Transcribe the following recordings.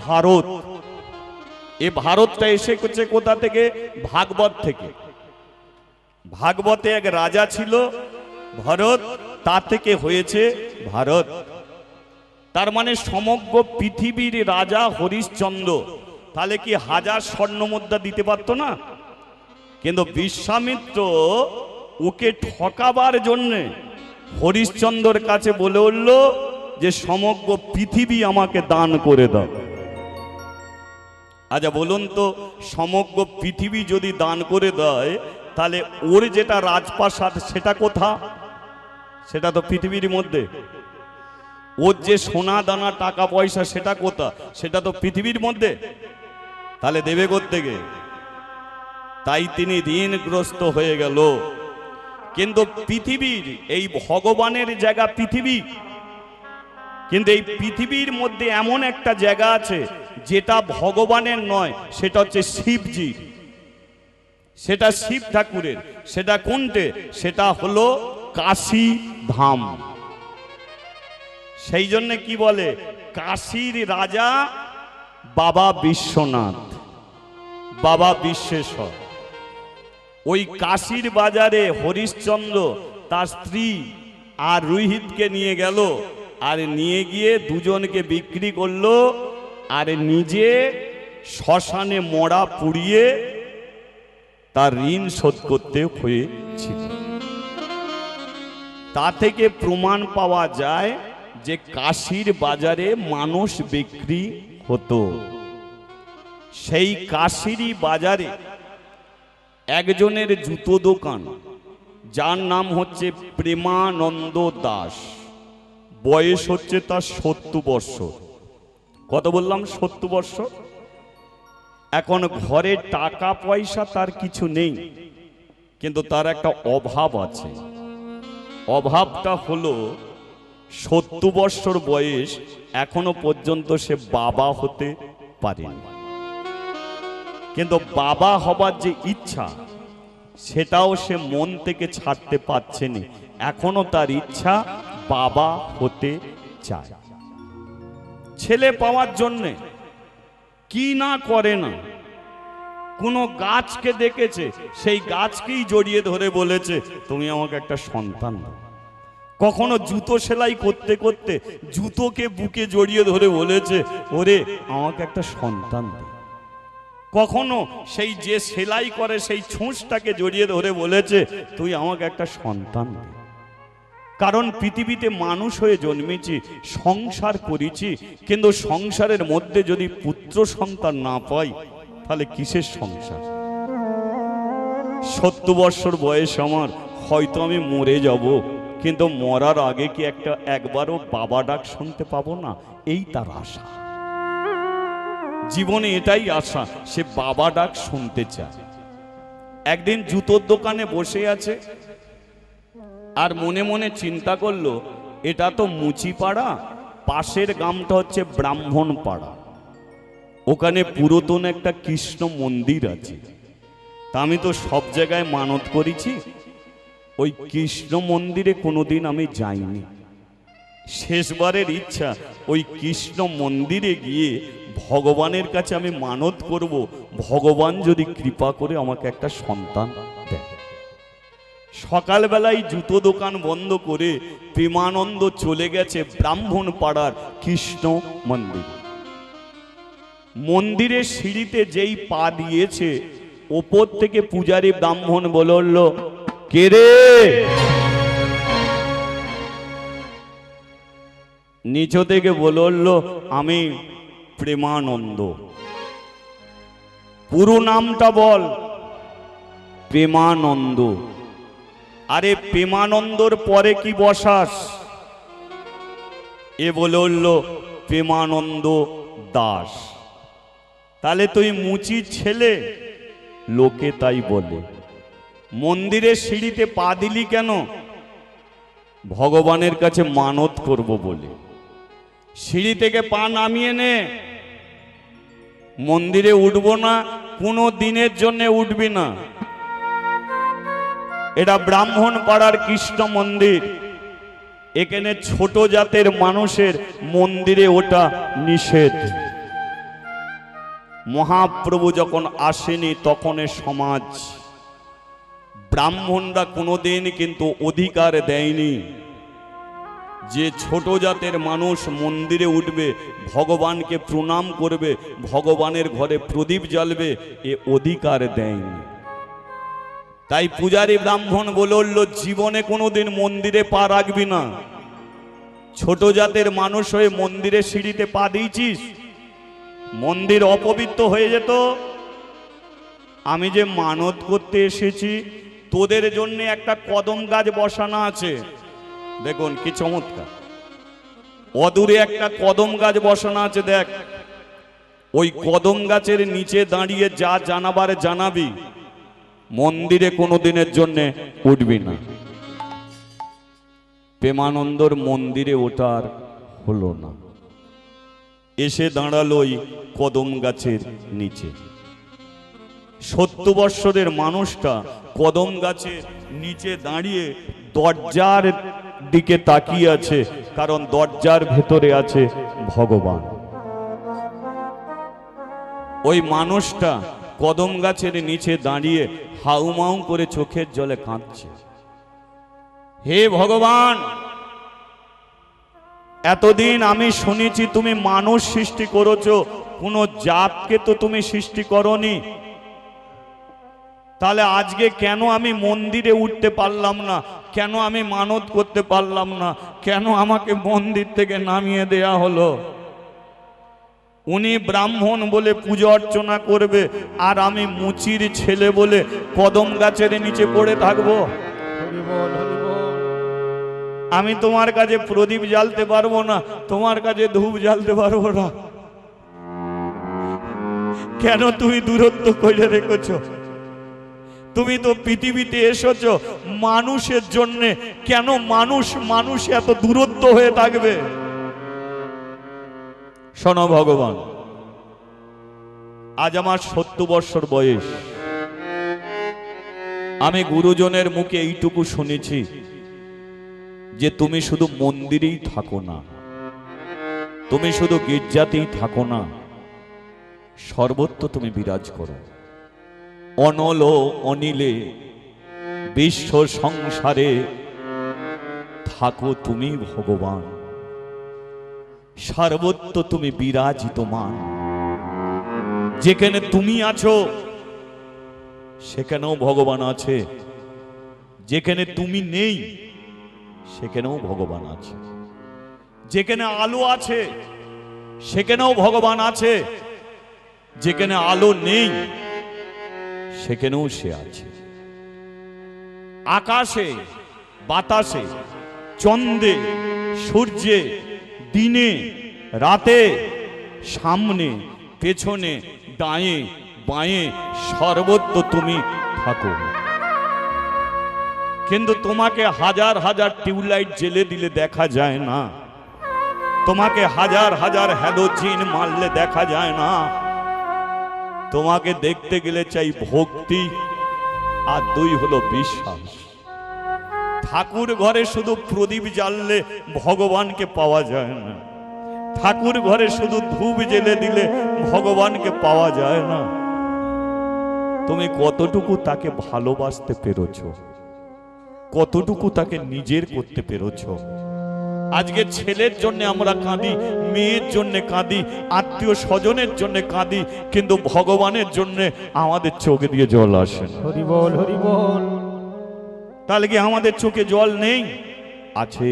ভারত। এ ভারতটা এসেছে কোথা থেকে? ভাগবত থেকে। ভাগবতে এক রাজা ছিল ভরত, তা থেকে হয়েছে ভারত। তার মানে সমগ্র পৃথিবীর রাজা হরিশ্চন্দ্র। তাহলে কি 1000 স্বর্ণ মুদ্রা দিতে পারতো না? কিন্তু বিশ্বামিত্র ওকে ঠকাবার জন্যে হরিশ্চন্দ্রের কাছে বলে উঠল যে সমগ্র পৃথিবী আমাকে দান করে দাও। আচ্ছা বলুন তো, সমগ্র পৃথিবী যদি দান করে দেয় তাহলে ওর যেটা রাজপ্রাসাদ সেটা কোথা? সেটা তো পৃথিবীর মধ্যে। ওর যে সোনা দানা টাকা পয়সা সেটা কোথা? সেটা তো পৃথিবীর মধ্যে। তাহলে দেবে কোত্থেকে? তাই তিনি ঋণগ্রস্ত হয়ে গেল। কিন্তু পৃথিবীর এই ভগবানের জায়গা পৃথিবী, কিন্তু এই পৃথিবীর মধ্যে এমন একটা জায়গা আছে যেটা ভগবানের নয়, সেটা হচ্ছে শিবজি, সেটা শিব ঠাকুরের। সেটা কোনটে? সেটা হলো কাশী ধাম। সেই জন্য কি বলে? কাশীর রাজা বাবা বিশ্বনাথ, বাবা বিশ্বেশ্বর। ওই কাশীর বাজারে হরিশ্চন্দ্র তার স্ত্রী আর রোহিতকে নিয়ে গেল, আর নিয়ে গিয়ে দুজনকে বিক্রি করলো, আর নিজে শ্মশানে মরা পুড়িয়ে তার ঋণ শোধ করতে হয়েছিল। তা থেকে প্রমাণ পাওয়া যায় যে কাশীর বাজারে মানুষ বিক্রি হতো। সেই কাশীরই বাজারে একজনের জুতো দোকান, যার নাম হচ্ছে প্রেমানন্দ দাস। বয়স হচ্ছে তার 70 বৎসর। কত বললাম? 70 বৎসর। এখন ঘরে টাকা পয়সা তার কিছু নেই, কিন্তু তার একটা অভাব আছে। অভাবটা হলো 70 বৎসর বয়স, এখনো পর্যন্ত সে বাবা হতে পারেনি। কিন্তু বাবা হবার যে ইচ্ছা সেটাও সে মন থেকে ছাড়তে পারছে না। এখনো তার ইচ্ছা বাবা হতে চায়। ছেলে পাওয়ার জন্যে কি না করে না। কোনো গাছকে দেখেছে, সেই গাছকেই জড়িয়ে ধরে বলেছে তুমি আমাকে একটা সন্তান দাও। কখনো জুতো সেলাই করতে করতে জুতোকে বুকে জড়িয়ে ধরে বলেছে ওরে আমাকে একটা সন্তান দে। কখনো সেই যে সেলাই করে সেই ছুঁচটাকে জড়িয়ে ধরে বলেছে তুই আমাকে একটা সন্তান দে। কারণ পৃথিবীতে মানুষ হয়ে জন্মেছি, সংসার করেছি, কিন্তু সংসারের মধ্যে যদি পুত্র সন্তান না পাই তাহলে কিসের সংসার? 70 বৎসর বয়স আমার, হয়তো আমি মরে যাব, কিন্তু মরার আগে কি একবারও বাবা ডাক শুনতে পাবো না? এই তার আশা। জীবনে এটাই আশা, সে বাবা ডাক শুনতে চায়। একদিন জুতোর দোকানে বসে আছে, আর মনে মনে চিন্তা করলো এটা তো মুচিপাড়া, পাশের গ্রামটা হচ্ছে ব্রাহ্মণ পাড়া, ওখানে পুরাতন একটা কৃষ্ণ মন্দির আছে। তা আমি তো সব জায়গায় মানত করেছি, ওই কৃষ্ণ মন্দিরে কোনোদিন আমি যাইনি। শেষবারের ইচ্ছা ওই কৃষ্ণ মন্দিরে গিয়ে ভগবানের কাছে আমি মানত করব, ভগবান যদি কৃপা করে আমাকে একটা সন্তান দেয়। সকালবেলায় জুতো দোকান বন্ধ করে প্রেমানন্দ চলে গেছে ব্রাহ্মণ পাড়ার কৃষ্ণ মন্দির। মন্দিরের সিঁড়িতে যেই পা দিয়েছে, ওপর থেকে পূজারী ব্রাহ্মণ বলল কে রে? নিচ থেকে বলল আমি প্রেমানন্দ। পুরো নামটা বল। প্রেমানন্দ। আরে প্রেমানন্দর পরে কি বসাস? এ বলল প্রেমানন্দ দাস। তাহলে তুই মুচির ছেলে? লোকে তাই বলে। মন্দিরের সিঁড়িতে পা দিলি কেন? ভগবানের কাছে মানত করব বলে। সিঁড়ি থেকে পা নামিয়ে নে। মন্দিরে উঠবো না, কোনো দিনের জন্য উঠবি না। এটা ব্রাহ্মণ পাড়ার কৃষ্ণ মন্দির, এখানে ছোট জাতের মানুষের মন্দিরে ওটা নিষেধ। মহাপ্রভু যখন আসেনি তখন সমাজ ব্রাহ্মণরা কোনোদিন কিন্তু অধিকার দেয়নি যে ছোট জাতের মানুষ মন্দিরে উঠবে, ভগবানকে প্রণাম করবে, ভগবানের ঘরে প্রদীপ জ্বালবে, এ অধিকার দেয়নি। তাই পূজারী ব্রাহ্মণ বলল, জীবনে কোনোদিন মন্দিরে পা রাখবি না। ছোট জাতের মানুষ হয়ে মন্দিরে সিঁড়িতে পা দিয়েছিস, মন্দির অপবিত্র হয়ে যেত। আমি যে মানত করতে এসেছি, তোদের জন্য একটা কদম গাছ বসানো আছে, দেখুন কি চমৎকার। অদূরে একটা কদম গাছ বসানো আছে, দেখ। ওই কদম গাছের নিচে দাঁড়িয়ে যা জানাবার জানাবি, মন্দিরে কোনোদিনের জন্য উঠবি না। প্রেমানন্দর মন্দিরে ওঠার হলো না, এসে দাঁড়ালো ওই কদম গাছের নিচে। 70 বৎসরের মানুষটা কদম গাছের নিচে দাঁড়িয়ে দরজার দিকে তাকিয়ে আছে, কারণ দরজার ভেতরে আছে ভগবান। ওই মানুষটা কদম গাছের নিচে দাঁড়িয়ে হাউমাউ করে চোখের জলে কাঁদছে, হে ভগবান, এতদিন আমি শুনেছি তুমি মানুষ সৃষ্টি করেছো, কোন জাতকে তো তুমি সৃষ্টি করনি। তাহলে আজকে কেন আমি মন্দিরে উঠতে পারলাম না, কেন আমি মানত করতে পারলাম না, কেন আমাকে মন্দির থেকে নামিয়ে দেয়া হলো? উনি ব্রাহ্মণ বলে পূজা অর্চনা করবে, আর আমি মুচির ছেলে বলে কদম গাছের নিচে পড়ে থাকবো? আমি তোমার কাছে প্রদীপ জ্বালতে পারবো না, তোমার কাছে ধূপ জ্বালতে পারবো না। কেন তুমি দূরত্ব করে রেখেছো? তুমি তো পৃথিবীতে এসেছো মানুষের জন্য, কেন মানুষ এত দূরত্ব হয়ে থাকবে? শোনো ভগবান, আজ আমার 70 বৎসর বয়স, আমি গুরুজনের মুখে এইটুকু শুনেছি যে তুমি শুধু মন্দিরেই থাকো না, তুমি শুধু গির্জাতেই থাকো না, সর্বত্র তুমি বিরাজ করো। অনল অনিলে বিশ্ব সংসারে থাকো তুমি ভগবান, সর্বত্র তুমি বিরাজিতমান। যেখানে তুমি আছো সেখানেও ভগবান আছে, যেখানে তুমি নেই সেখানেও ভগবান আছে, যেখানে আলো আছে সেখানেও ভগবান আছে, যেখানে আলো নেই সেখানেও সে আছে। আকাশে বাতাসে, চন্দ্রে সূর্যে, দিনে রাতে, সামনে পেছনে, ডায়ে বাঁয়ে, সর্বত্র তুমি থাকো। কিন্তু তোমাকে হাজার হাজার টিউবলাইট জ্বেলে দিলে দেখা যায় না, তোমাকে হাজার হাজার হ্যালোজিন মারলে দেখা যায় না। তোমাকে দেখতে গেলে চাই ভক্তি, আর 2 হলো বিশ্বাস। ঠাকুর ঘরে শুধু প্রদীপ জ্বাললে ভগবানকে পাওয়া যায় না, ঠাকুর ঘরে শুধু ধূপ জ্বেলে দিলে ভগবানকে পাওয়া যায় না। তুমি কতটুকু তাকে ভালোবাসতে পেরেছো, কতটুকু তাকে নিজের করতে পেরেছো? আজকে ছেলের জন্য আমরা কাঁদি, মেয়ের জন্য কাঁদি, আত্মীয় স্বজনের জন্য কাঁদি, কিন্তু ভগবানের জন্য আমাদের চোখে দিয়ে জল আসে না। হরি বল, হরি বল। তাহলে কি আমাদের চোখে জল নেই? আছে,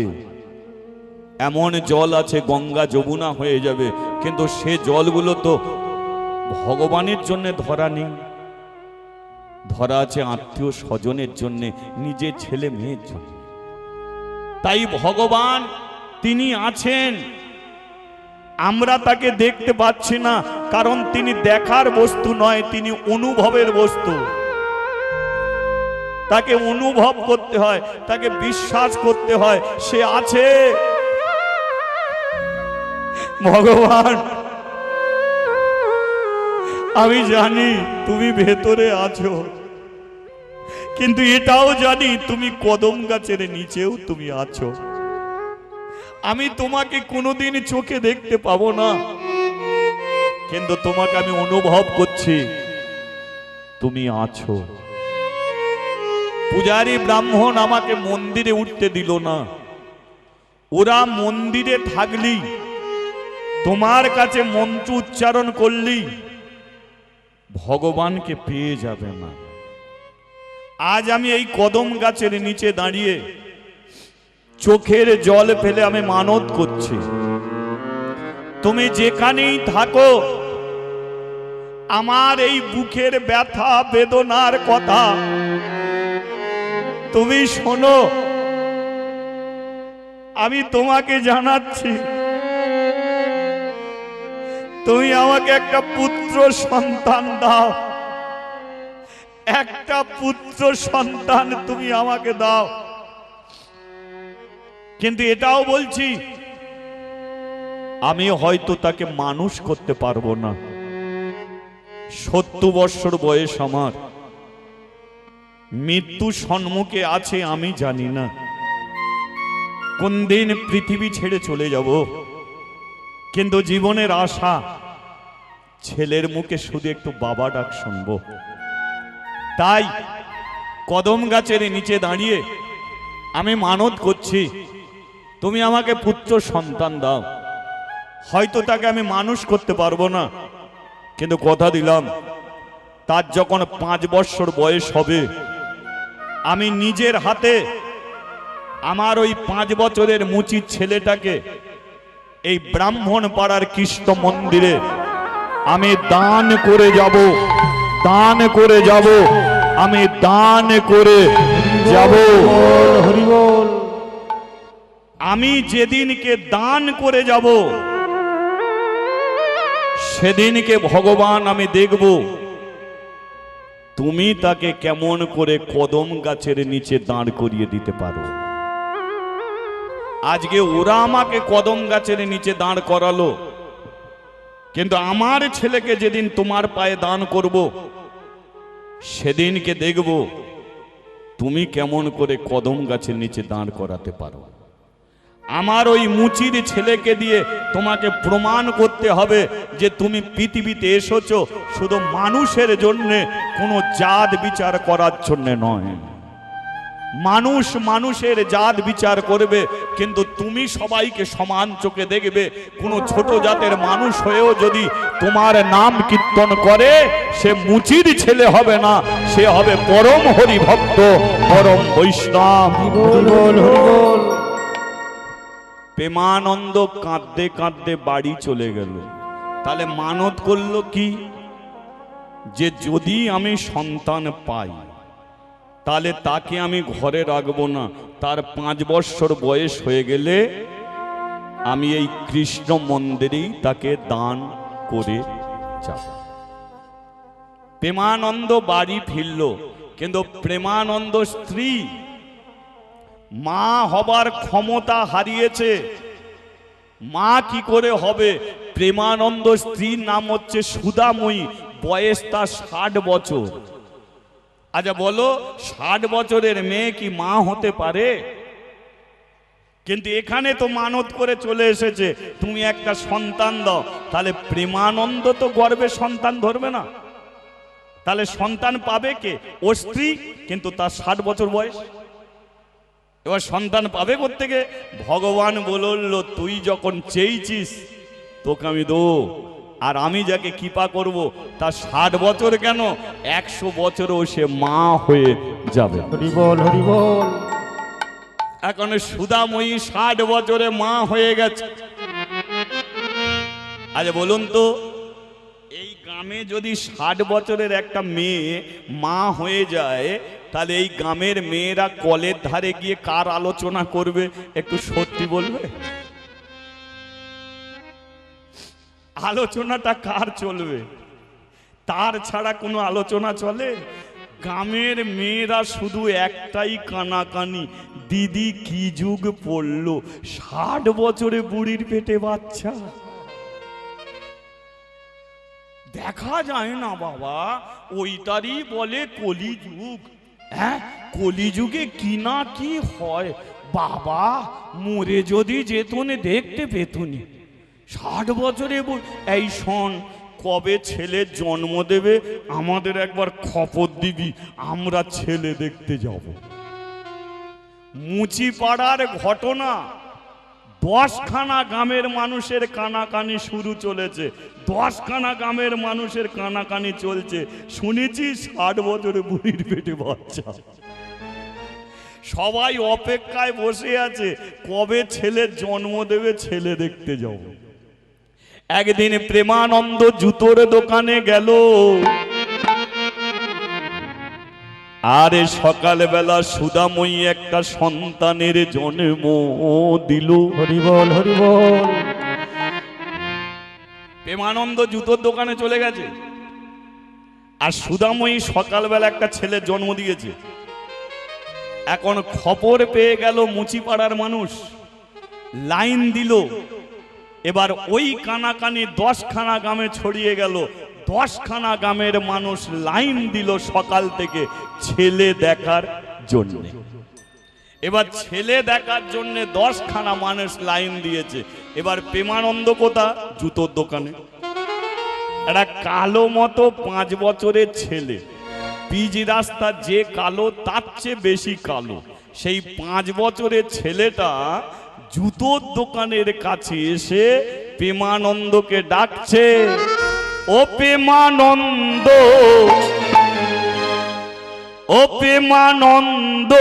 এমন জল আছে গঙ্গা যমুনা হয়ে যাবে, কিন্তু সে জলগুলো তো ভগবানের জন্য ধরা নেই, ধরা আছে আত্মীয় স্বজনের জন্য, নিজের ছেলে মেয়ের জন্য। তাই ভগবান তিনি আছেন, আমরা তাকে দেখতে পাচ্ছি না, কারণ তিনি দেখার বস্তু নয়, তিনি অনুভবের বস্তু। তাকে অনুভব করতে হয়, তাকে বিশ্বাস করতে হয়, সে আছে। ভগবান, আমি জানি তুমি ভেতরে আছো, কিন্তু এটাও জানি তুমি কদম গাছের নিচেও তুমি আছো। আমি তোমাকে কোনোদিন চোখে দেখতে পাবো না, কিন্তু তোমাকে আমি অনুভব করছি তুমি আছো। পূজারী ব্রাহ্মণ আমাকে মন্দিরে উঠতে দিল না। ওরা মন্দিরে থাকলি, তোমার কাছে মন্ত্র উচ্চারণ করলি ভগবানকে পেয়ে যাবে না। আজ আমি এই কদম গাছের নিচে দাঁড়িয়ে চোখের জল ফেলে আমি মানত করছি, তুমি যেখানেই থাকো আমার এই বুকের ব্যথা বেদনার কথা তুমি শোনো। আমি তোমাকে জানাচ্ছি, তুমি আমাকে একটা পুত্র সন্তান দাও, একটা পুত্র সন্তান তুমি আমাকে দাও। কিন্তু এটাও বলছি আমি হয়তো তাকে মানুষ করতে পারবো না। 70 বছর বয়স আমার, মৃত্যু সম্মুখে আছে আমি জানি না কোন দিন পৃথিবী ছেড়ে চলে যাব। কিন্তু জীবনের আশা ছেলের মুখে শুধু একটু বাবা ডাক শুনবো। তাই কদম গাছের নিচে দাঁড়িয়ে আমি মানত করছি তুমি আমাকে পুত্র সন্তান দাও। হয়তো তাকে আমি মানুষ করতে পারবো না, কিন্তু কথা দিলাম তার যখন 5 বছর বয়স হবে আমি নিজের হাতে আমার ওই 5 বছরের মুচির ছেলেটাকে এই ব্রাহ্মণ পাড়ার কৃষ্ণ মন্দিরে আমি দান করে যাব, দান করে যাব, আমি দান করে যাব। হরি বল। আমি যেদিনকে দান করে যাব সেদিনকে ভগবান আমি দেখব তুমি তাকে কেমন করে কদম গাছের নিচে দাঁড় করিয়ে দিতে পারো। আজকে ওরা আমাকে কদম গাছের নিচে দাঁড় করালো, কিন্তু আমার ছেলেকে যেদিন তোমার পায়ে দান করব সেদিনকে দেখব তুমি কেমন করে কদম গাছের নিচে দাঁড় করাতে পারো। আমার ওই মুচির ছেলেকে দিয়ে তোমাকে প্রমাণ করতে হবে যে তুমি পৃথিবীতে এসেছো শুধু মানুষের জন্য, কোনো জাত বিচার করার জন্য নয়। মানুষ মানুষের জাত বিচার করবে, কিন্তু তুমি সবাইকে সমান চোখে দেখবে। কোনো ছোট জাতের মানুষ হয়েও যদি তোমার নাম কীর্তন করে সে মুচির ছেলে হবে না, সে হবে পরম হরি ভক্ত, পরম বৈষ্ণব। প্রেমানন্দ কাঁদতে কাঁদতে বাড়ি চলে গেল। তাহলে মানত করলো কি, যে যদি আমি সন্তান পাই তাহলে তাকে আমি ঘরে রাখবো না, তার 5 বছর বয়স হয়ে গেলে আমি এই কৃষ্ণ মন্দিরেই তাকে দান করে যাব। প্রেমানন্দ বাড়ি ফিরল, কিন্তু প্রেমানন্দ স্ত্রী মা হবার ক্ষমতা হারিয়েছে। মা কি করে হবে? প্রেমানন্দ স্ত্রীর নাম হচ্ছে সুধাময়ী, বয়স তার 60 বছর। আচ্ছা বলো, 60 বছরের মেয়ে কি মা হতে পারে? কিন্তু এখানে তো মানত করে চলে এসেছে তুমি একটা সন্তান দাও। তাহলে প্রেমানন্দ তো গর্ভে সন্তান ধরবে না, তাহলে সন্তান পাবে কে? ও স্ত্রী, কিন্তু তার 60 বছর বয়স। এবার সন্তান পাবে কোত্থেকে? ভগবান বলল তুই যখন চেয়েছিস তোকে আমি দেবো, আর আমি যাকে কৃপা করব তার 60 বছর কেন 100 বছরও সে মা হয়ে যাবে। হরি বল, হরি বল। এখন সুধাময়ী 60 বছরে মা হয়ে গেছে। আচ্ছা বলুন তো, এই গ্রামে যদি 60 বছরের একটা মেয়ে মা হয়ে যায় তাহলে এই গ্রামের মেয়েরা কলের ধারে গিয়ে কার আলোচনা করবে? একটু সত্যি বলবে? আলোচনাটা কার চলবে? তার ছাড়া কোনো আলোচনা চলে? গ্রামের মেয়েরা শুধু একটাই কানাকানি, দিদি কি যুগ পড়লো, 60 বছরে বুড়ির পেটে বাচ্চা। দেখা যায় না বাবা, ওইটারই বলে কলিযুগ। হ্যাঁ, কলিযুগে কি না কি হয় বাবা, মরে যদি যেতুনে দেখতে পেতুনি। 60 বছরে এই শোন, কবে ছেলে জন্ম দেবে, আমাদের একবার খবর দিবি, আমরা ছেলে দেখতে যাব। মুচিপাড়ার ঘটনা, 10খানা গ্রামের মানুষের কানাকানি শুরু চলেছে, 10খানা গ্রামের মানুষের কানাকানি চলছে। শুনেছি 60 বছরের বুড়ির পেটে বাচ্চা। সবাই অপেক্ষায় বসে আছে, কবে ছেলে জন্ম দেবে, ছেলে দেখতে যাব। একদিন প্রেমানন্দ জুতোর দোকানে গেল, আরে সকালবেলা সুদাময়ী একটা সন্তানের জন্ম দিল। হরিবল হরিবল। প্রেমানন্দ জুতোর দোকানে চলে গেছে, আর সুদাময়ী সকালবেলা একটা ছেলের জন্ম দিয়েছে। এখন খবর পেয়ে গেল মুচিপাড়ার মানুষ, লাইন দিল। এবার ওই কানাকানি 10খানা গ্রামে ছড়িয়ে গেল। 10খানা গ্রামের মানুষ লাইন দিল সকাল থেকে ছেলে দেখার জন্য। এবার ছেলে দেখার জন্য 10খানা মানুষ লাইন দিয়েছে। এবার প্রেমানন্দ কোথা? জুতোর দোকানে। একটা কালো মতো 5 বছরের ছেলে, পিচ রাস্তা যে কালো তার চেয়ে বেশি কালো, সেই 5 বছরের ছেলেটা জুতোর দোকানের কাছে এসে প্রেমানন্দকে ডাকছে, ও প্রেমানন্দ, ও প্রেমানন্দ,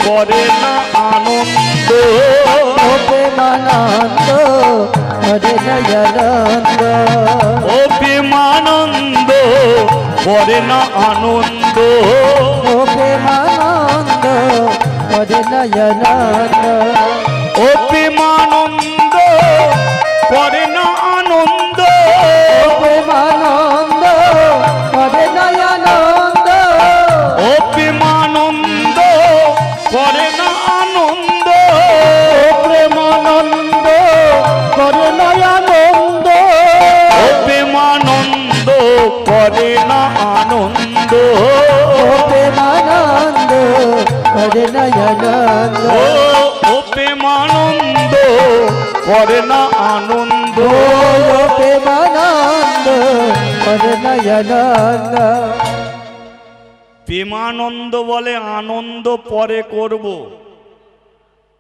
করে না আনন্দ, ও প্রেমানন্দ করে না আনন্দ, ও প্রেমানন্দ, করে না আনন্দ, ও প্রেমানন্দ করে না আনন্দ, ও প্রেমানন্দ, করে না আনন্দ, ও প্রেমানন্দ করে না আনন্দ, ও প্রেমানন্দ, করে না আনন্দ, ও প্রেমানন্দ করে না আনন্দ, ও প্রেমানন্দ, করে না আনন্দ, ও প্রেমানন্দ করে না আনন্দ, ও প্রেমানন্দ, করে না আনন্দ, ও প্রেমানন্দ করে না আনন্দ। প্রেমানন্দ বলে আনন্দ পরে করব,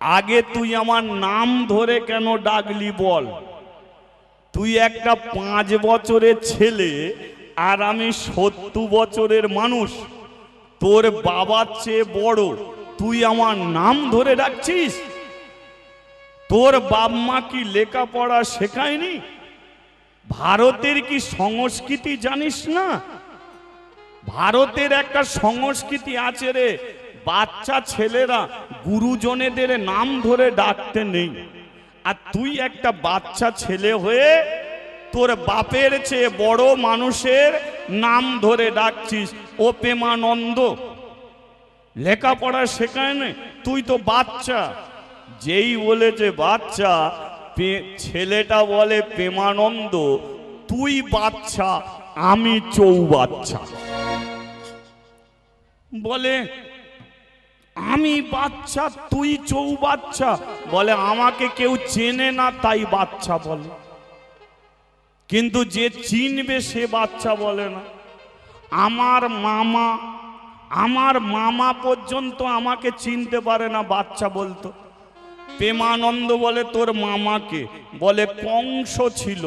আগে তুই আমার নাম ধরে কেন ডাকলি বল? তুই একটা 5 বছরের ছেলে আর আমি 70 বছরের মানুষ, তোর বাবার চেয়ে বড়, তুই আমার নাম ধরে ডাকছিস? তোর বাপ মা কি লেখাপড়া শেখায়নি? ভারতের কি সংস্কৃতি জানিস না? ভারতের একটা সংস্কৃতি আছে রে, বাচ্চা ছেলেরা গুরুজনেদের নাম ধরে ডাকতে নেই। আর তুই একটা বাচ্চা ছেলে হয়ে তোর বাপের চেয়ে বড় মানুষের নাম ধরে ডাকছিস, ও প্রেমানন্দ। লেখাপড়া শেখায় না, তুই তো বাচ্চা। যেই বলেছে বাচ্চা, ছেলেটা বলে প্রেমানন্দ, তুই বাচ্চা, আমি চৌবাচ্চা। বলে আমি বাচ্চা, তুই চৌবাচ্চা? বলে আমাকে কেউ চেনে না তাই বাচ্চা বলে, কিন্তু যে চিনবে সে বাচ্চা বলে না। আমার মামা পর্যন্ত আমাকে চিনতে পারে না, বাচ্চা বলতো। প্রেমানন্দ বলে তোর মামাকে? বলে কংস ছিল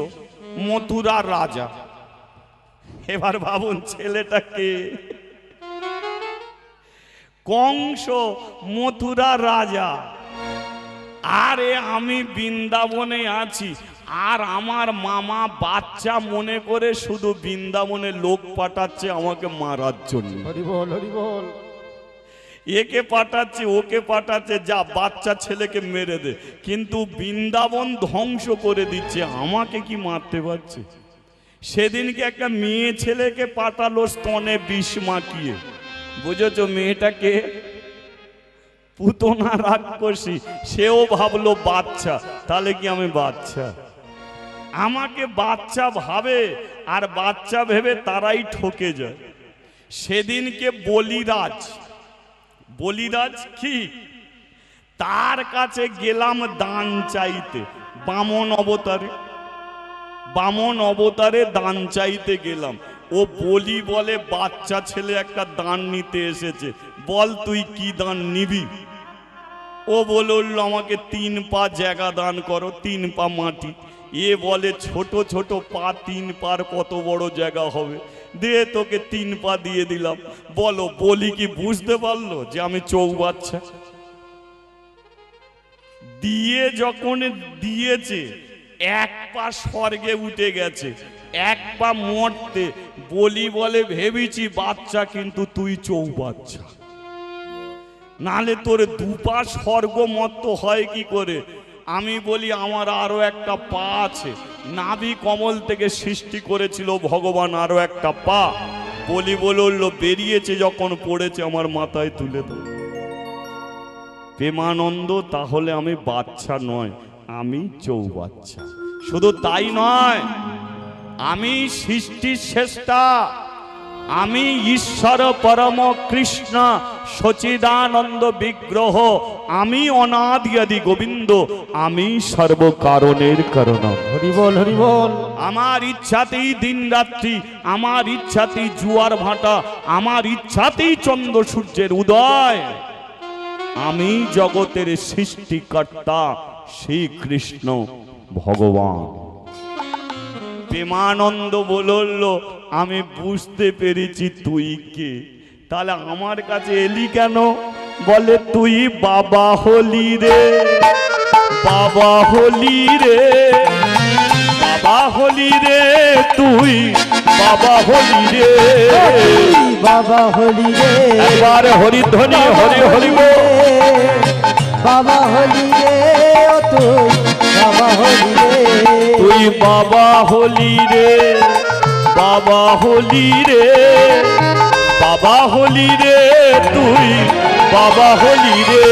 মথুরার রাজা। এবার ভাবুন ছেলেটাকে, কংস মথুরার রাজা, আরে আমি বৃন্দাবনে আছি, আর আমার মামা বাচ্চা মনে করে শুধু বৃন্দাবনে লোক পাঠাচ্ছে আমাকে মারার জন্য। হরিবল হরিবল। একে পাঠাচ্ছে, ওকে পাঠাচ্ছে, যা বাচ্চা ছেলেকে মেরে দে, কিন্তু বৃন্দাবন ধ্বংস করে দিচ্ছে, আমাকে কি মারতে পারছে? সেদিনকে একটা মেয়ে ছেলেকে পাঠালো স্তনে বিষ মাখিয়ে। বুঝেছো মেয়েটাকে? পুতনা রাক্ষসী। সেও ভাবলো বাচ্চা, তাহলে কি আমি বাচ্চা? আমাকে বাচ্চা ভাবে, আর বাচ্চা ভেবে তারাই ঠকে যায়। সেদিনকে বলিরাজ কি, তার কাছে গেলাম দান চাইতে, বামন অবতারে। বামন অবতারে দান চাইতে গেলাম, ও বলি বলে বাচ্চা ছেলে একটা দান নিতে এসেছে, বল তুই কি দান নিবি? ও বলল আমাকে 3 পা জায়গা দান করো, 3 পা মাটি। এ বলে ছোট ছোট পা, 3 পার কত বড় জায়গা হবে, দিয়ে তোকে 3 পা দিয়ে দিলাম। বলো বলি কি বুঝতে পারলো যে আমি চৌবাচ্চা? দিয়ে যখন দিয়েছে 1 পা স্বর্গে উঠে গেছে, 1 পা মরতে। বলি বলে ভেবেছি বাচ্চা, কিন্তু তুই চৌবাচ্চা, নালে তোর 2 পা স্বর্গ মত হয় কি করে? আমি বলি আমার আরো একটা পা আছে, নাভি কমল থেকে সৃষ্টি করেছিল ভগবান আরো একটা পা। বলি বলল বেরিয়েছে যখন পড়েছে আমার মাথায় তুলে দাও। প্রেমানন্দ, তাহলে আমি বাচ্চা নয়, আমি চৌবাচ্চা। শুধু তাই নয়, আমি সৃষ্টির শ্রেষ্ঠা, আমি ঈশ্বর পরম কৃষ্ণ সচিদানন্দ বিগ্রহ, আমি অনাদি আদি গোবিন্দ, আমি সর্বকারণের কারণ। হরি বল, হরি বল। আমার ইচ্ছাতেই দিন রাত্রি, আমার ইচ্ছাতেই জোয়ার ভাটা, আমার ইচ্ছাতেই চন্দ্র সূর্যের উদয়। আমি জগতের সৃষ্টিকর্তা শ্রীকৃষ্ণ ভগবান। প্রেমানন্দ বলল আমি বুঝতে পেরেছি তুই কে, তাহলে আমার কাছে এলি কেন? বলে তুই বাবা হলি রে, বাবা হলি রে, বাবা হলি রে, তুই বাবা হলি রে, বাবা হলি রে। একবার হরিধ্বনি হরি হরি বল। বাবা হলি রে, ও তুই বাবা হলি রে, তুই বাবা হলি রে, বাবা হলি রে, বাবা হলি রে, তুই বাবা হলি রে,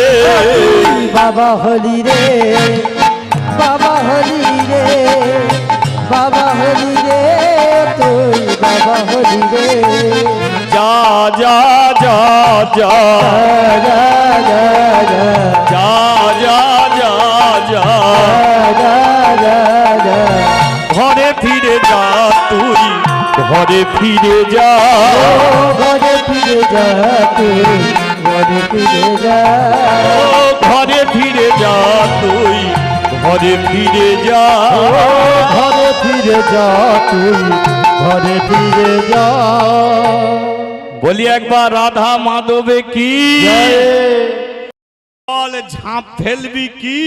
বাবা হলি রে, বাবা হলি রে, বাবা হলি রে, তুই বাবা হলি রে। যা যা যা যা যা যা যা যা যা যা যা যা যা যা। ঘরে ফিরে যা, তুই ঘরে ফিরে যা, ও ঘরে ফিরে যা, তুই ঘরে ফিরে যা, ও ঘরে ফিরে যা, তুই ঘরে ফিরে যা, ও ঘরে ফিরে যা, তুই ঘরে ফিরে যা। বলি একবার রাধা মাধবে কি বল, ঝাঁপ ফেলবি কি?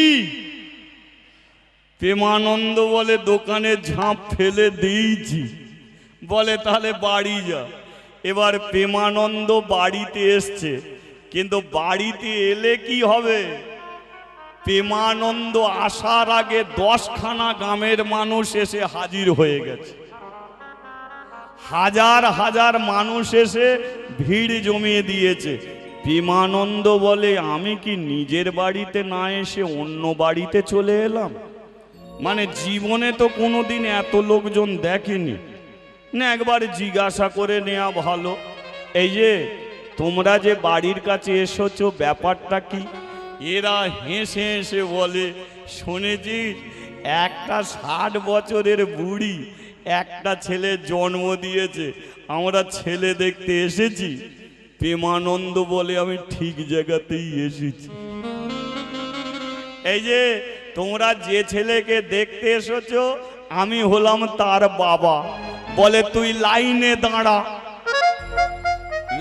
প্রেমানন্দ বলে দোকানে ঝাঁপ ফেলে দিয়েছি। বলে তাহলে বাড়ি যা। এবার প্রেমানন্দ বাড়িতে এসছে, কিন্তু বাড়িতে এলে কি হবে? প্রেমানন্দ আসার আগে 10খানা গ্রামের মানুষ এসে হাজির হয়ে গেছে। হাজার হাজার মানুষ এসে ভিড় জমিয়ে দিয়েছে। প্রেমানন্দ বলে আমি কি নিজের বাড়িতে না এসে অন্য বাড়িতে চলে এলাম? মানে জীবনে তো কোনোদিন এত লোকজন দেখেনি না, একবার জিজ্ঞাসা করে নেওয়া ভালো। এই যে তোমরা যে বাড়ির কাছে এসেছো, ব্যাপারটা কি? এরা হেসে হেসে বলে শুনেছি একটা 60 বছরের বুড়ি একটা ছেলে জন্ম দিয়েছে, আমরা ছেলে দেখতে এসেছি। প্রেমানন্দ বলে আমি ঠিক জায়গাতেই এসেছি। এই যে তোমরা যে ছেলেকে দেখতে এসেছো আমি হলাম তার বাবা। বলে তুই লাইনে দাঁড়া,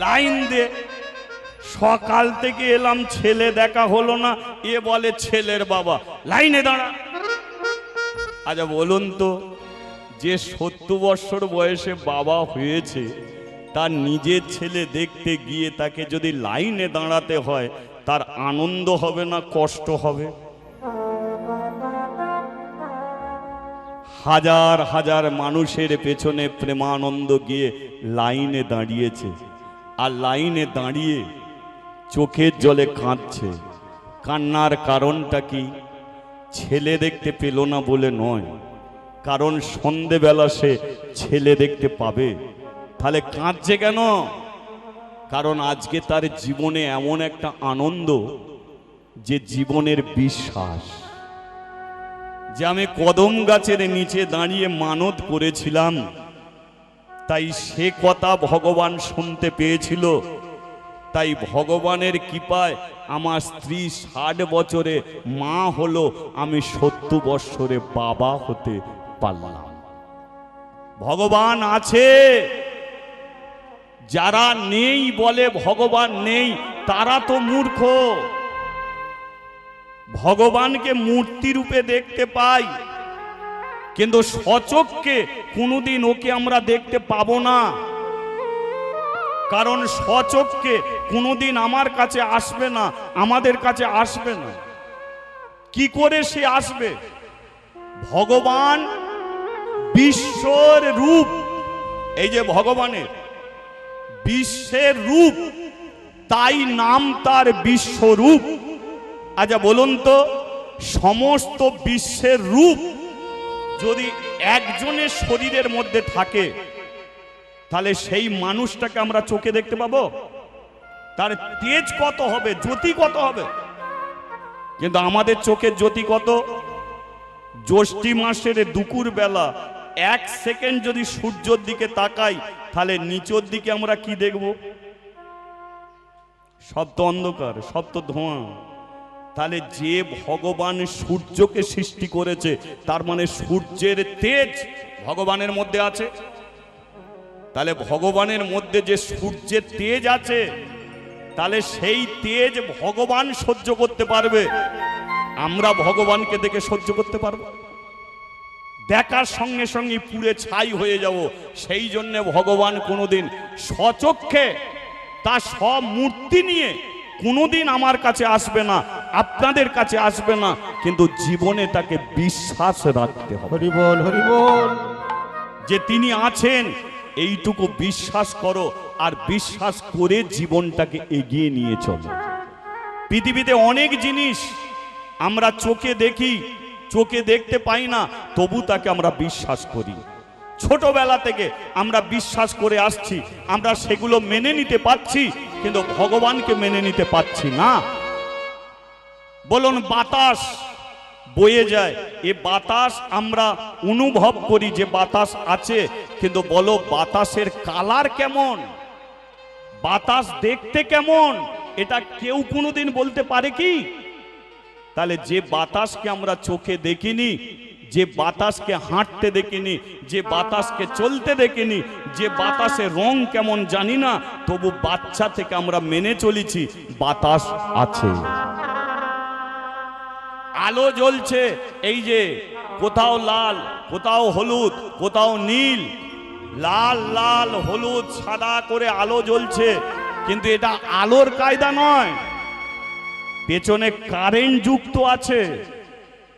লাইন দে। সকাল থেকে এলাম ছেলে দেখা হলো না, এ বলে ছেলের বাবা, লাইনে দাঁড়া। আচ্ছা বলুন তো, যে 70 বছর বয়সে বাবা হয়েছে তার নিজের ছেলে দেখতে গিয়ে তাকে যদি লাইনে দাঁড়াতে হয়, তার আনন্দ হবে না কষ্ট হবে? হাজার হাজার মানুষের পেছনে প্রেমানন্দ গিয়ে লাইনে দাঁড়িয়েছে, আর লাইনে দাঁড়িয়ে চোখের জলে কাঁদছে। কান্নার কারণটা কি? ছেলে দেখতে পেল না বলে নয়, কারণ সন্ধেবেলা সে ছেলে দেখতে পাবে। তাহলে কাঁদছে কেন? কারণ আজকে তার জীবনে এমন একটা আনন্দ, যে জীবনের বিশ্বাস, যে আমি কদম গাছের নিচে দাঁড়িয়ে মানত করেছিলাম, তাই সে কথা ভগবান শুনতে পেয়েছিল। তাই ভগবানের কৃপায় আমার স্ত্রী 60 বছরে মা হলো, আমি 70 বৎসরে বাবা হতে পারলাম। ভগবান আছে। যারা নেই বলে ভগবান নেই, তারা তো মূর্খ। ভগবানকে মূর্তি রূপে দেখতে পাই, কিন্তু সচক্ষে কোনোদিন ওকে আমরা দেখতে পাবো না। কারণ সচক্ষে কোনোদিন আমার কাছে আসবে না, আমাদের কাছে আসবে না। কি করে সে আসবে? ভগবান বিশ্বর রূপ। এই যে ভগবানের বিশ্বের রূপ, তাই নাম তার বিশ্বরূপ। আচ্ছা বলুন তো, সমস্ত বিশ্বের রূপ যদি একজনের শরীরের মধ্যে থাকে, তাহলে সেই মানুষটাকে আমরা চোখে দেখতে পাবো? তার তেজ কত হবে, জ্যোতি কত হবে? কিন্তু আমাদের চোখের জ্যোতি কত? জ্যৈষ্ঠী মাসের দুপুর বেলা 1 সেকেন্ড যদি সূর্যের দিকে তাকাই, তাহলে নিচের দিকে আমরা কি দেখব? সব তো অন্ধকার, সব তো ধোঁয়া। তাহলে যে ভগবান সূর্যকে সৃষ্টি করেছে, তার মানে সূর্যের তেজ ভগবানের মধ্যে আছে। তাহলে ভগবানের মধ্যে যে সূর্যের তেজ আছে, তাহলে সেই তেজ ভগবান সহ্য করতে পারবে, আমরা ভগবানকে দেখে সহ্য করতে পারবো? দেখার সঙ্গে সঙ্গে পুড়ে ছাই হয়ে যাব। সেই জন্য ভগবান কোনোদিন সচক্ষে তার সব মূর্তি নিয়ে কোনোদিন আমার কাছে আসবে না, আপনাদের কাছে আসবে না, কিন্তু জীবনে তাকে বিশ্বাস রাখতে হবে। হরি বল, হরি বল। যে তিনি আছেন, এইটুকু বিশ্বাস করো, আর বিশ্বাস করে জীবনটাকে এগিয়ে নিয়ে চলো। পৃথিবীতে অনেক জিনিস আমরা চোখে দেখি, চোখে দেখতে পাই না, তবু তাকে আমরা বিশ্বাস করি। ছোটবেলা থেকে আমরা বিশ্বাস করে আসছি, আমরা সেগুলো মেনে নিতে পারছি, কিন্তু ভগবানকে মেনে নিতে পারছি না। বলুন, বাতাস বয়ে যায়, এ বাতাস আমরা অনুভব করি যে বাতাস আছে, কিন্তু বলো বাতাসের কালার কেমন, বাতাস দেখতে কেমন, এটা কেউ কোনোদিন বলতে পারে কি? তাহলে যে বাতাসকে আমরা চোখে দেখিনি, যে বাতাসকে হাঁটতে দেখিনি, যে বাতাসকে চলতে দেখিনি, যে বাতাসের রং কেমন জানি না, তবু বাচ্চা থেকে আমরা মেনে চলেছি বাতাস আছে। আলো জ্বলছে, এই যে কোথাও লাল, কোথাও হলুদ, কোথাও নীল, লাল লাল হলুদ সাদা করে আলো জ্বলছে, কিন্তু এটা আলোর কায়দা নয়, পেছনে কারেন্ট যুক্ত আছে,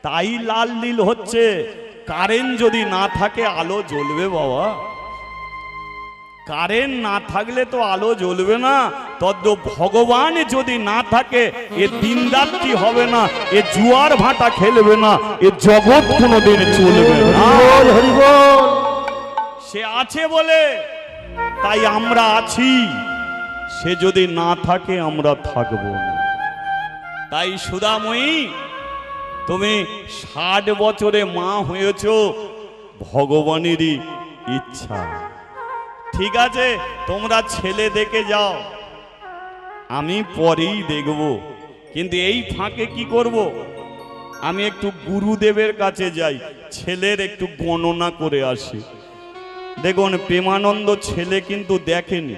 তাই লাল নীল হচ্ছে। কারেন্ট যদি না থাকে আলো জ্বলবে বাবা? কারেন্ট না থাকলে তো আলো জ্বলবে না। তদ্দ ভগবান যদি না থাকে, এ দিনরাত্রি হবে না, এ জুয়ার ভাটা খেলবে না, এ জগৎ কোনোদিন চলবে না। হরি বল। সে আছে বলে তাই আমরা আছি, সে যদি না থাকে আমরা থাকব না। তাই সুধাময়ী, তুমি 60 বছরে মা হয়েছ, ভগবানেরই ইচ্ছা। ঠিক আছে, তোমরা ছেলে দেখে যাও, আমি পরেই দেখব। কিন্তু এই ফাঁকে কি করব? আমি একটু গুরুদেবের কাছে যাই, ছেলের একটু গণনা করে আসি। দেখুন, প্রেমানন্দ ছেলে কিন্তু দেখেনি,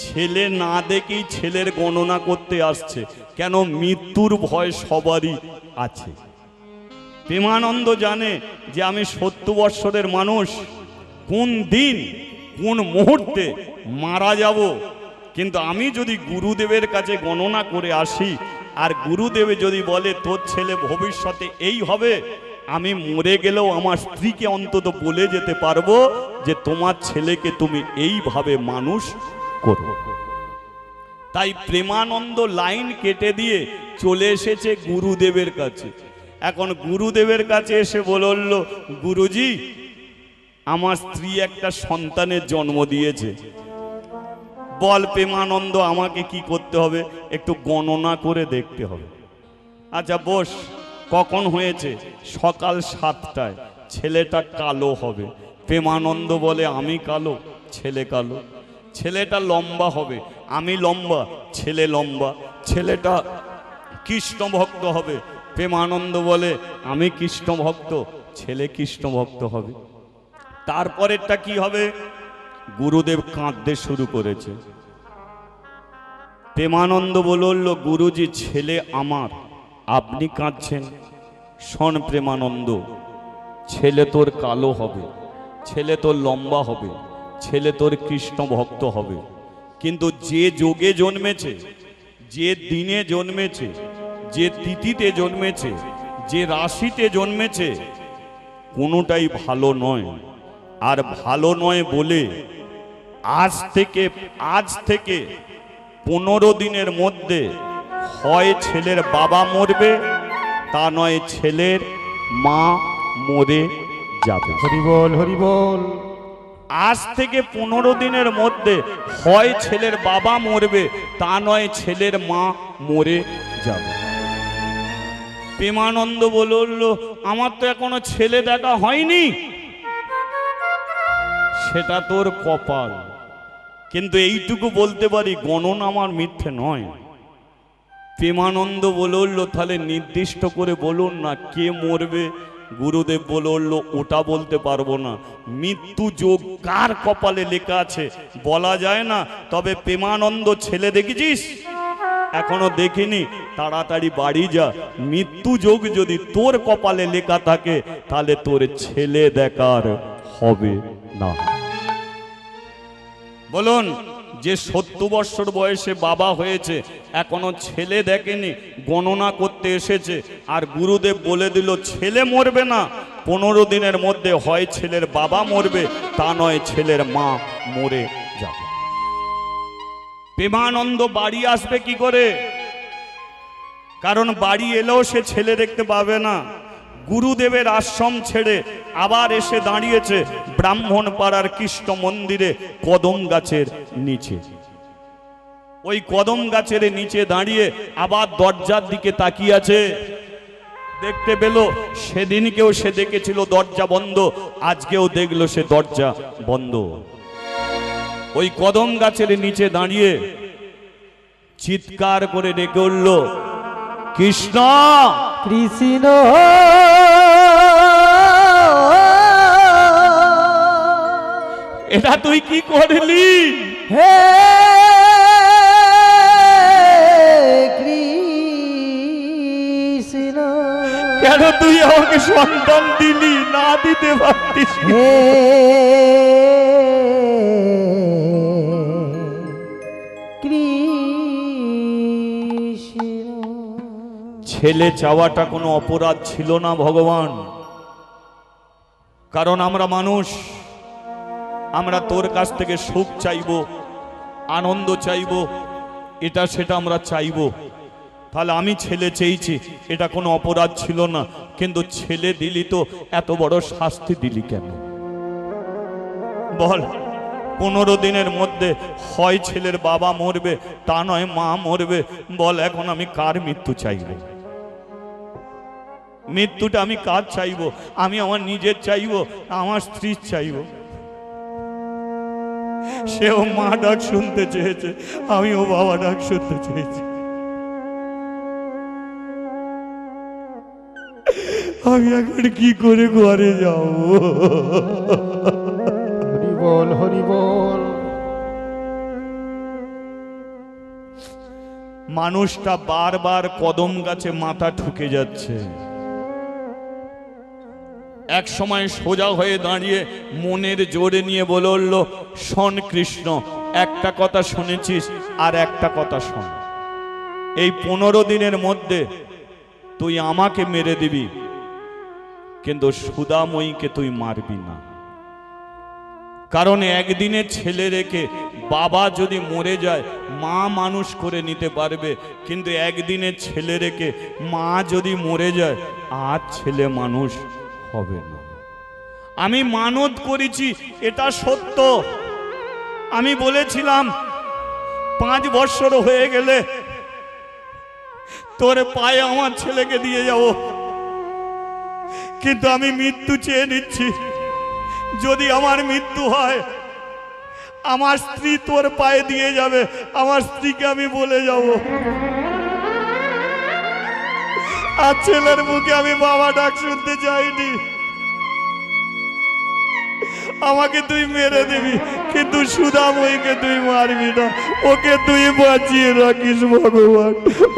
ছেলে না দেখেই ছেলের গণনা করতে আসছে। কেন? মৃত্যুর ভয় সবারই আছে। প্রেমানন্দ জানে যে আমি 70 বৎসরের মানুষ, কোন দিন কোন মুহূর্তে মারা যাব। কিন্তু আমি যদি গুরুদেবের কাছে গণনা করে আসি, আর গুরুদেবে যদি বলে তোর ছেলে ভবিষ্যতে এই হবে, আমি মরে গেলেও আমার স্ত্রীকে অন্তত বলে যেতে পারবো যে তোমার ছেলেকে তুমি এইভাবে মানুষ করো। তাই প্রেমানন্দ লাইন কেটে দিয়ে চলে এসেছে গুরুদেবের কাছে। এখন গুরুদেবের কাছে এসে বলল, গুরুজি, আমার স্ত্রী একটা সন্তানের জন্ম দিয়েছে, বল প্রেমানন্দ আমাকে কি করতে হবে? একটু গণনা করে দেখতে হবে। আচ্ছা বস, কখন হয়েছে? সকাল 7টায়। ছেলেটা কালো হবে। প্রেমানন্দ বলে আমি কালো, ছেলে কালো। ছেলেটা লম্বা হবে, আমি লম্বা, ছেলে লম্বা। ছেলেটা কৃষ্ণ ভক্ত হবে। প্রেমানন্দ বলে আমি কৃষ্ণ ভক্ত, ছেলে কৃষ্ণ ভক্ত হবে। তারপরেরটা কি হবে? গুরুদেব কাঁদতে শুরু করেছে। প্রেমানন্দ বলল, গুরুজি ছেলে আমার, আপনি কাঁদছেন? শোন প্রেমানন্দ, ছেলে তোর কালো হবে, ছেলে তোর লম্বা হবে, ছেলে তোর কৃষ্ণ ভক্ত হবে, কিন্তু যে যোগে জন্মেছে, যে দিনে জন্মেছে, যে তিথিতে জন্মেছে, যে রাশিতে জন্মেছে, কোনোটাই ভালো নয়। আর ভালো নয় বলে আজ থেকে 15 দিনের মধ্যে হয় ছেলের বাবা মরবে, তা নয় ছেলের মা মরে যাবে। হরি বল, হরি বল। আজ থেকে 15 দিনের মধ্যে হয় ছেলের বাবা মরবে, তা নয় ছেলের মা মরে যাবে। প্রেমানন্দ বলল, আমার তো এখনো ছেলে দেখা হয়নি। সেটা তোর কপাল, কিন্তু এইটুকু বলতে পারি গণনা আমার মিথ্যে নয়। প্রেমানন্দ বলল, তাহলে নির্দিষ্ট করে বলুন না কে মরবে। গুরুদেব বলল, ওটা বলতে পারবো না, মৃত্যু যোগ কার কপালে লেখা আছে বলা যায় না। তবে প্রেমানন্দ ছেলে দেখেছিস? এখনো দেখিনি। তাড়াতাড়ি বাড়ি যা, মৃত্যু যোগ যদি তোর কপালে লেখা থাকে তাহলে তোর ছেলে দেখার হবে না। বলুন, যে 70 বছর বয়সে বাবা হয়েছে, এখনো ছেলে দেখেনি, গণনা করতে এসেছে, আর গুরুদেব বলে দিল ছেলে মরবে না, 15 দিনের মধ্যে হয় ছেলের বাবা মরবে, তা নয় ছেলের মা মরে যাবে। প্রেমানন্দ বাড়ি আসবে কি করে? কারণ বাড়ি এলেও সে ছেলে দেখতে পাবে না। গুরুদেবের আশ্রম ছেড়ে আবার এসে দাঁড়িয়েছে ব্রাহ্মণ পাড়ার কৃষ্ণ মন্দিরে কদম গাছের নিচে। ওই কদম গাছের নিচে দাঁড়িয়ে আবার দরজার দিকে তাকিয়ে আছে। দেখতে পেল সেদিনকেও সে দেখেছিল দরজা বন্ধ, আজকেও দেখলো সে দরজা বন্ধ। ওই কদম গাছের নিচে দাঁড়িয়ে চিৎকার করে ডেকে উঠল, কৃষ্ণ কৃষ্ণ এটা তুই কি করলি? হে কৃষ্ণ, কেন তুই আমাকে সন্তান দিলি, না দিতে পারতিস? হে কৃষ্ণ। ছেলে চাওয়াটা কোনো অপরাধ ছিল না ভগবান, কারণ আমরা মানুষ, আমরা তোর কাছ থেকে সুখ চাইবো, আনন্দ চাইবো, এটা সেটা আমরা চাইবো। তাহলে আমি ছেলে চেয়েছি, এটা কোনো অপরাধ ছিল না, কিন্তু ছেলে দিলি তো এত বড় শাস্তি দিলি কেন বল? 15 দিনের মধ্যে হয় ছেলের বাবা মরবে, তা নয় মা মরবে। বল এখন আমি কার মৃত্যু চাইব? মৃত্যুটা আমি কার চাইব? আমি আমার নিজের চাইব, আমার স্ত্রীর চাইব? সেও মা ডাক শুনতে চেয়েছে, আমিও বাবা ডাক শুনতে চেয়েছি। আমি এখন কি করে ঘরে যাব? হরি বল, হরি বল। মানুষটা বারবার কদম গাছে মাথা ঠুকে যাচ্ছে। এক সময় সোজা হয়ে দাঁড়িয়ে মনের জোরে নিয়ে বলল, শোন কৃষ্ণ, একটা কথা শুনেছিস আর একটা কথা শোন। এই 15 দিনের মধ্যে তুই আমাকে মেরে দিবি, কিন্তু সুদাময়ীকে তুই মারবি না। কারণ একদিনে ছেলে রেখে বাবা যদি মরে যায় মা মানুষ করে নিতে পারবে, কিন্তু একদিনে ছেলে রেখে মা যদি মরে যায় আর ছেলে মানুষ হবে না। আমি মানত করেছি, এটা সত্য। আমি বলেছিলাম 5 বছর হয়ে গেলে তোর পায়ে আমার ছেলেকে দিয়ে যাব। কিন্তু আমি মৃত্যু চেয়ে নিচ্ছি। যদি আমার মৃত্যু হয়, আমার স্ত্রী তোর পায়ে দিয়ে যাবে, আমার স্ত্রীকে আমি বলে যাব, আর ছেলের মুখে আমি বাবা ডাক শুনতে চাইনি। আমাকে তুই মেরে দিবি, কিন্তু সুদাময়ীকে তুই মারবি না। ওকে তুই বাঁচিয়ে রাখিস ভগবান,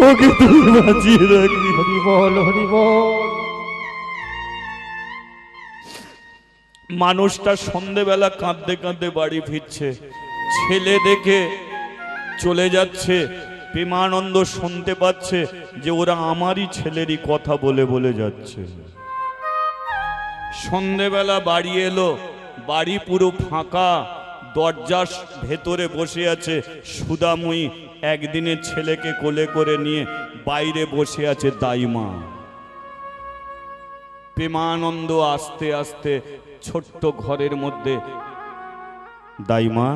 ওকে তুই বাঁচিয়ে রাখিস। হরি বল, হরি বল। মানুষটা সন্ধেবেলা কাঁদতে কাঁদতে বাড়ি ফিরছে, ছেলে দেখে চলে যাচ্ছে। প্রেমানন্দ শুনতে পাচ্ছে যে ওরা আমারই ছেলেরই কথা বলে বলে যাচ্ছে। সন্ধেবেলা বাড়ি এলো, বাড়ি পুরো ফাঁকা, দরজার ভেতরে বসে আছে সুদাময়ী। একদিনের ছেলেকে কোলে করে নিয়ে বাইরে বসে আছে দাইমা। প্রেমানন্দ আস্তে আস্তে ছোট্ট ঘরের মধ্যে, দাইমা,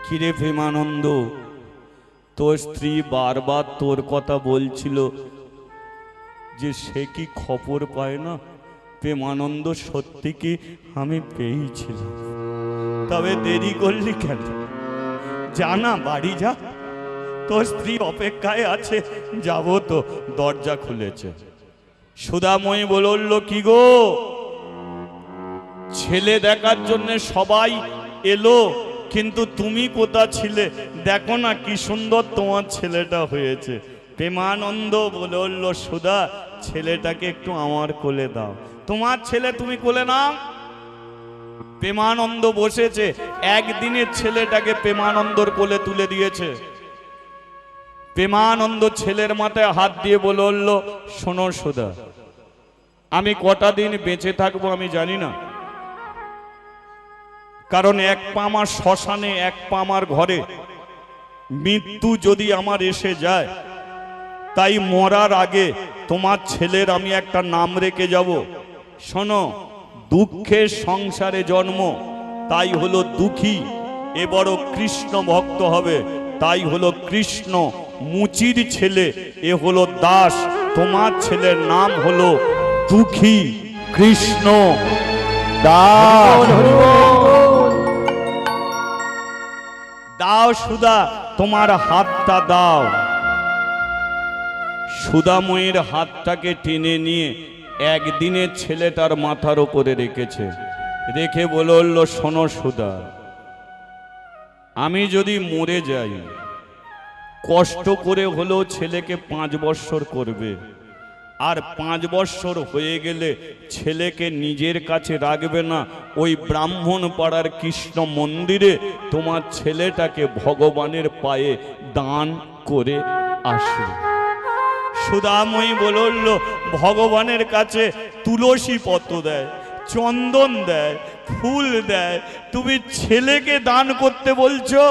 কিরে প্রেমানন্দ, তোর স্ত্রী বারবার তোর কথা বলছিল যে সে কি খবর পায় না। প্রেমানন্দ, সত্যি কি আমি পেয়েছিলাম, তবে দেরি করলি কেন? জানা বাড়ি যা, তোর স্ত্রী অপেক্ষায় আছে। যাব তো, দরজা খুলেছে। সুদাময়ী বলল, কি গো, ছেলে দেখার জন্য সবাই এলো, কিন্তু তুমি কোথা ছিলে? দেখো না কি সুন্দর তোমার ছেলেটা হয়েছে। প্রেমানন্দ বলল, সুধা, ছেলেটাকে একটু আমার কোলে দাও। তোমার ছেলে তুমি কোলে নাও। প্রেমানন্দ বসেছে, একদিনের ছেলেটাকে প্রেমানন্দর কোলে তুলে দিয়েছে। প্রেমানন্দ ছেলের মাথায় হাত দিয়ে বলল, শোনো সুধা, আমি কটা দিন বেঁচে থাকবো আমি জানি না, কারণ এক পা আমার শ্মশানে, এক পা আমার ঘরে। মৃত্যু যদি আমার এসে যায়, তাই মরার আগে তোমার ছেলের আমি একটা নাম রেখে যাব। শোনো, দুঃখের সংসারে জন্ম, তাই হলো দুঃখী। এ বড় কৃষ্ণ ভক্ত হবে, তাই হলো কৃষ্ণ। মুচির ছেলে এ হলো দাস, তোমার ছেলের নাম হলো দুঃখী কৃষ্ণ দাস। দাও সুধা, তোমার হাতটা দাও। সুদাময়ীর হাতটাকে টেনে নিয়ে একদিনের ছেলেটার মাথার উপরে রেখেছে, রেখে বলল, শোনো সুধা, আমি যদি মরে যাই, কষ্ট করে হলেও ছেলেকে 5 বৎসর করবে, আর 5 বৎসর হয়ে গেলে ছেলেকে নিজের কাছে রাখবে না, ওই ব্রাহ্মণ পাড়ার কৃষ্ণ মন্দিরে তোমার ছেলেটাকে ভগবানের পায়ে দান করে আসবে। সুদাময়ী বলল, ভগবানের কাছে তুলসী পত্র দেয়, চন্দন দেয়, ফুল দেয়, তুমি ছেলেকে দান করতে বলছো?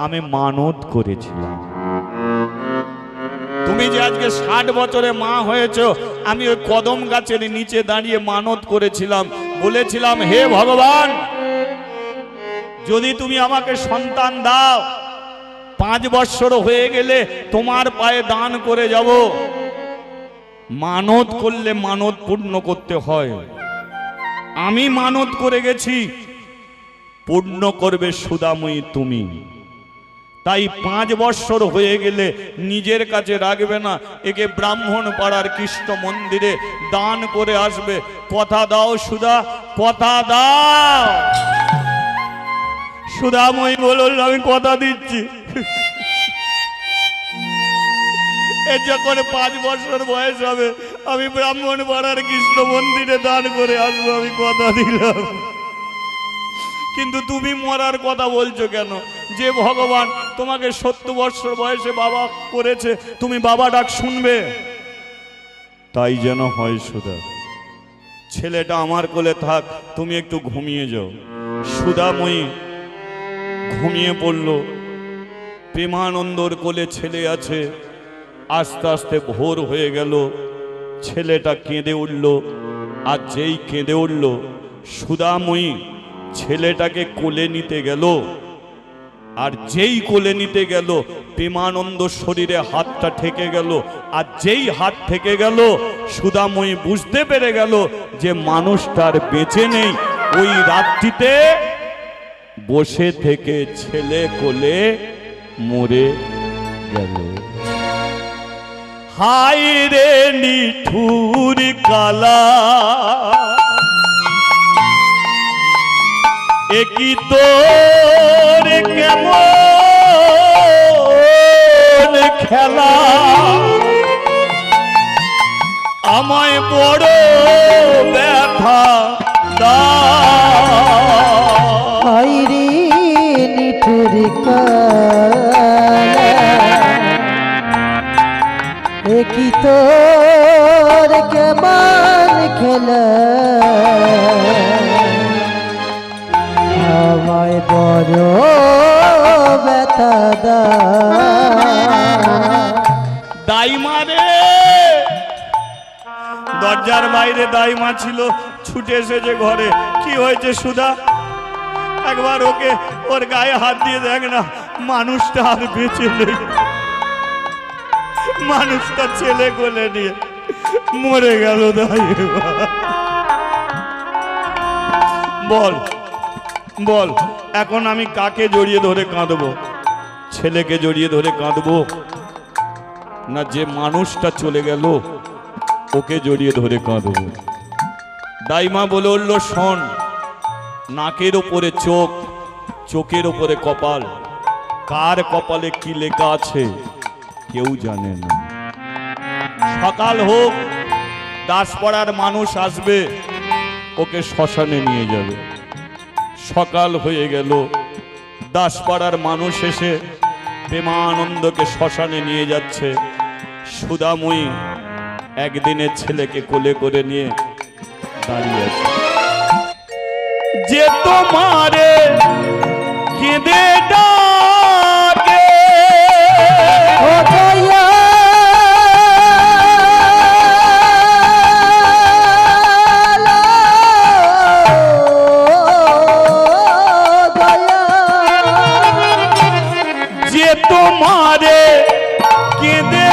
আমি মানত করেছিলাম, তুমি যে আজকে 60 বছরে মা হয়েছো, আমি ওই কদম গাছের নিচে দাঁড়িয়ে মানত করেছিলাম, বলেছিলাম, হে ভগবান, যদি তুমি আমাকে সন্তান দাও, 5 বৎসর হয়ে গেলে তোমার পায়ে দান করে যাব। মানত করলে মানত পূর্ণ করতে হয়। আমি মানত করে গেছি, পূর্ণ করবে সুদাময়ী তুমি। তাই 5 বৎসর হয়ে গেলে নিজের কাছে রাখবে না, একে ব্রাহ্মণ পাড়ার কৃষ্ণ মন্দিরে দান করে আসবে। কথা দাও সুধা, কথা দাও। সুদাময়ী বলল, আমি কথা দিচ্ছি, এর যখন 5 বছর বয়স হবে, আমি ব্রাহ্মণ পাড়ার কৃষ্ণ মন্দিরে দান করে আসবো, আমি কথা দিলাম। কিন্তু তুমি মরার কথা বলছো কেন? যে ভগবান তোমাকে 70 বছর বয়সে বাবা করেছে, তুমি বাবা ডাক শুনবে? তাই যেন হয় সুধা, ছেলেটা আমার কোলে থাক, তুমি একটু ঘুমিয়ে যাও। সুদাময়ী ঘুমিয়ে পড়ল। প্রেমানন্দর কোলে ছেলে আছে। আস্তে আস্তে ভোর হয়ে গেল, ছেলেটা কেঁদে উঠল। আর যেই কেঁদে উঠল, সুদাময়ী ছেলেটাকে কোলে নিতে গেল, আর যেই কোলে নিতে গেল প্রেমানন্দ শরীরে হাতটা ঠেকে গেল, আর যেই হাত থেকে গেল সুধাময়ী বুঝতে পেরে গেল যে মানুষটার বেঁচে নেই। ওই রাত্রিতে বসে থেকে ছেলে কোলে মরে গেল। হায় রে নিঠুর কালা, একই তোর কেমন খেলা, আমায় বড় ব্যথা হায় রে নিঠুর কালা, একই তোর কেমন খেলা, আমায় বড় ব্যথা দাইমা রে। দরজার বাইরে দাইমা ছিল, ছুটে এসেছে ঘরে। কি হয়েছে সুধা? একবার ওকে ওর গায়ে হাত দিয়ে দেখ না, মানুষটা আর বেঁচে নেই। মানুষটা ছেলে কোলে নিয়ে মরে গেল। দাইমা বল বল, এখন আমি কাকে জড়িয়ে ধরে কাঁদবো? ছেলেকে জড়িয়ে ধরে কাঁদবো, না যে মানুষটা চলে গেল ওকে জড়িয়ে ধরে কাঁদবো? দাইমা বলে উঠল, শোন, নাকের ওপরে চোখ, চোখের ওপরে কপাল, কার কপালে কি লেখা আছে কেউ জানে না। সকাল হোক, দাসপাড়ার মানুষ আসবে, ওকে শ্মশানে নিয়ে যাবে। সকাল হয়ে গেল, দাসপাড়ার মানুষ এসে প্রেমানন্দকে শ্মশানে নিয়ে যাচ্ছে। সুধাময়ী একদিনের ছেলেকে কোলে করে নিয়ে দাঁড়িয়ে আছে। যে তোমারে কেঁদে ডাকে, ও দয়া তোমারে কেঁদে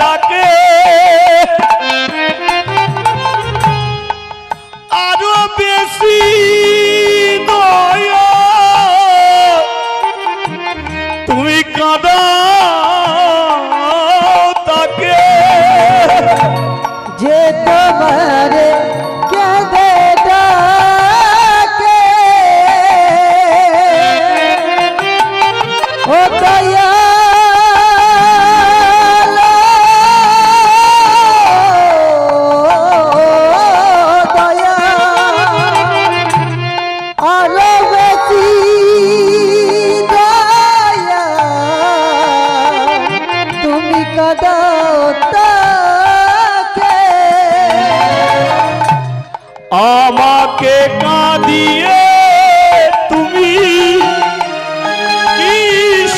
ডাকে, আরো বেশি দয়া তুমি কাঁদাও তাকে। যে তোমারে কেঁদে ডাকে, ও দয়া দয়া, আরো বেশি দয়া তুমি কাঁদাও তাকে। আমাকে কাঁদিয়ে তুমি কি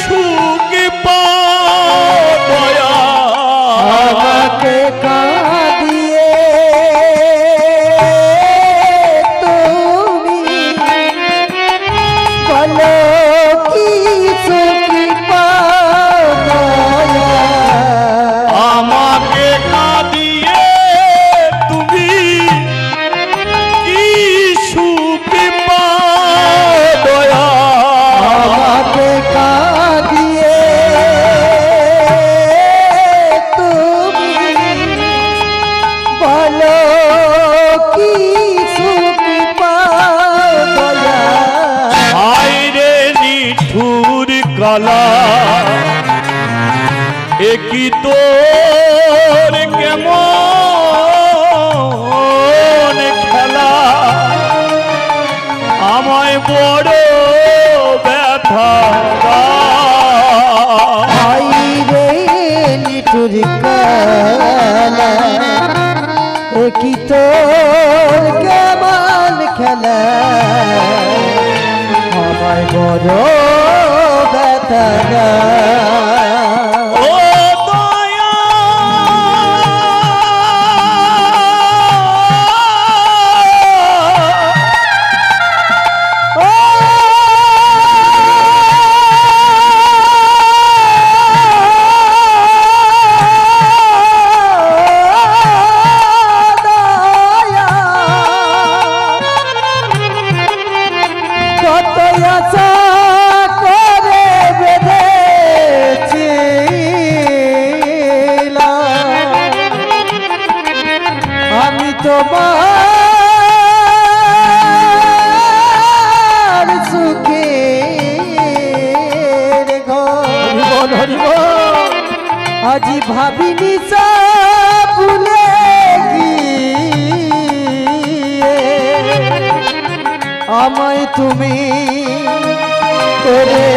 সুখ পাও দয়া, আমাকে কাঁদিয়ে তুমি বলো কি সুখ পাও দয়া। আমাকে কাঁদিয়ে তুমি কি সুখ পাও দয়া, আমাকে কাঁদিয়ে তুমি বলো কি সুখ পাও দয়া। হায় রে নিঠুর কালা, একই তোর কেমন খেলা, আমায় বড় ব্যথা হায় রে নিঠুর কালা, একই তোর কেমন খেলা, আমায় বড় ব্যথা ও দয়া। তোমার সুখে আজি ভাবিনি ভুলে গিয়ে আমায় তুমি করে